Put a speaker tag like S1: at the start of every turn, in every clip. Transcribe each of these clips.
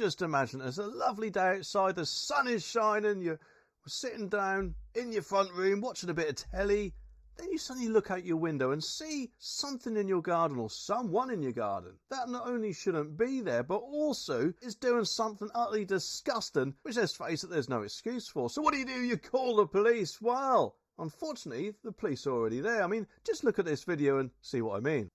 S1: just imagine it's a lovely day outside, the sun is shining, you're sitting down in your front room watching a bit of telly. Then you suddenly look out your window and see something in your garden, or someone in your garden, that not only shouldn't be there, but also is doing something utterly disgusting, which, let's face it, there's no excuse for. So what do? You call the police. Well, unfortunately, the police are already there. I mean, just look at this video and see what I mean.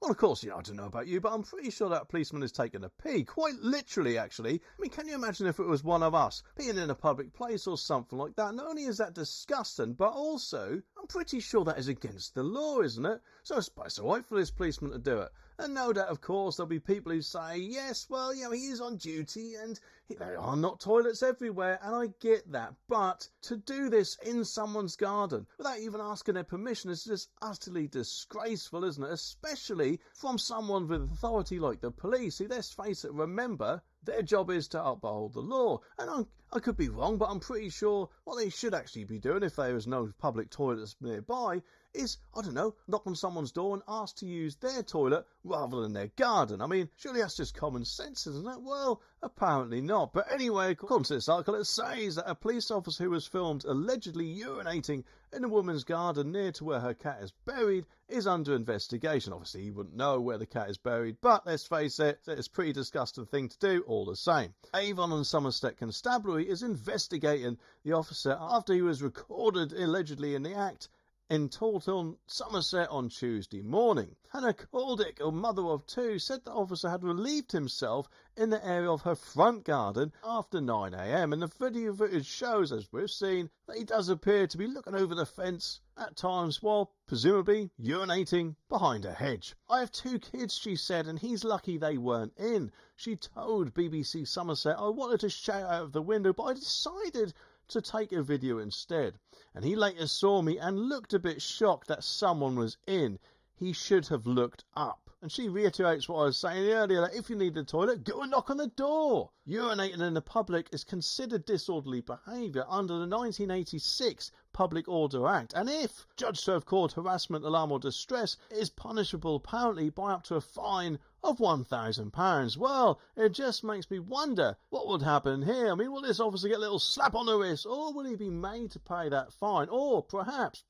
S1: Well, of course, I don't know about you, but I'm pretty sure that policeman is taking a pee. Quite literally, actually. I mean, can you imagine if it was one of us being in a public place or something like that? Not only is that disgusting, but also, I'm pretty sure that is against the law, isn't it? So it's alright for this policeman to do it. And no doubt, of course, there'll be people who say, yes, well, he is on duty and there are not toilets everywhere, and I get that. But to do this in someone's garden without even asking their permission is just utterly disgraceful, isn't it? Especially from someone with authority like the police, who, let's face it, remember, their job is to uphold the law. And I could be wrong, but I'm pretty sure what they should actually be doing, if there is no public toilets nearby, is, I don't know, knock on someone's door and ask to use their toilet rather than their garden. I mean, surely that's just common sense, isn't it? Well, apparently not. But anyway, according to this article, it says that a police officer who was filmed allegedly urinating in a woman's garden near to where her cat is buried is under investigation. Obviously, he wouldn't know where the cat is buried, but let's face it, it's a pretty disgusting thing to do all the same. Avon and Somerset Constabulary is investigating the officer after he was recorded allegedly in the act in Taunton, Somerset on Tuesday morning. Hannah Caldick, a mother of two, said the officer had relieved himself in the area of her front garden after 9 a.m. and the video footage shows, as we've seen, that he does appear to be looking over the fence at times while presumably urinating behind a hedge. I have 2 kids, she said, and he's lucky they weren't in. She told BBC Somerset, I wanted to shout out of the window, but I decided to take a video instead. And he later saw me and looked a bit shocked that someone was in. He should have looked up. And she reiterates what I was saying earlier, that if you need the toilet, go and knock on the door. Urinating in the public is considered disorderly behaviour under the 1986 Public Order Act, and if judged to have caused harassment, alarm or distress, it is punishable apparently by up to a fine of £1,000. Well, it just makes me wonder what would happen here. I mean, will this officer get a little slap on the wrist, or will he be made to pay that fine? Or perhaps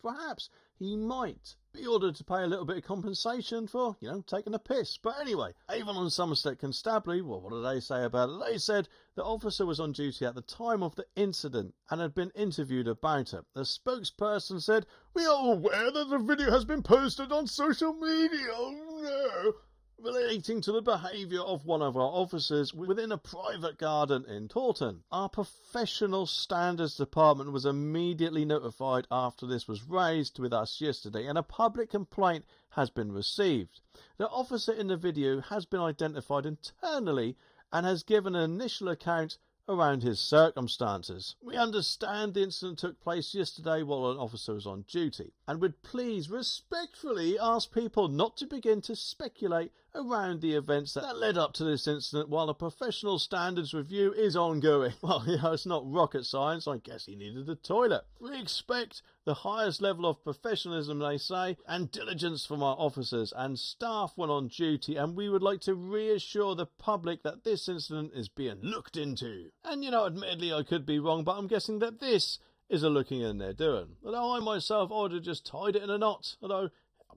S1: he might be ordered to pay a little bit of compensation for, taking a piss. But anyway, Avon and Somerset Constabulary, well, what did they say about it? They said the officer was on duty at the time of the incident and had been interviewed about it. The spokesperson said, we are aware that the video has been posted on social media. Oh no! Relating to the behaviour of one of our officers within a private garden in Taunton. Our professional standards department was immediately notified after this was raised with us yesterday, and a public complaint has been received. The officer in the video has been identified internally and has given an initial account around his circumstances. We understand the incident took place yesterday while an officer was on duty, and would please respectfully ask people not to begin to speculate around the events that led up to this incident while a professional standards review is ongoing. Well, it's not rocket science. I guess he needed a toilet. We expect the highest level of professionalism, they say, and diligence from our officers and staff when on duty, and we would like to reassure the public that this incident is being looked into. And admittedly I could be wrong, but I'm guessing that this is a looking in they're doing. Although I myself would have just tied it in a knot, although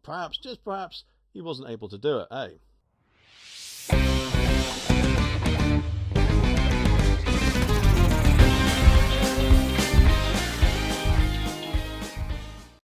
S1: perhaps, just perhaps, he wasn't able to do it, eh?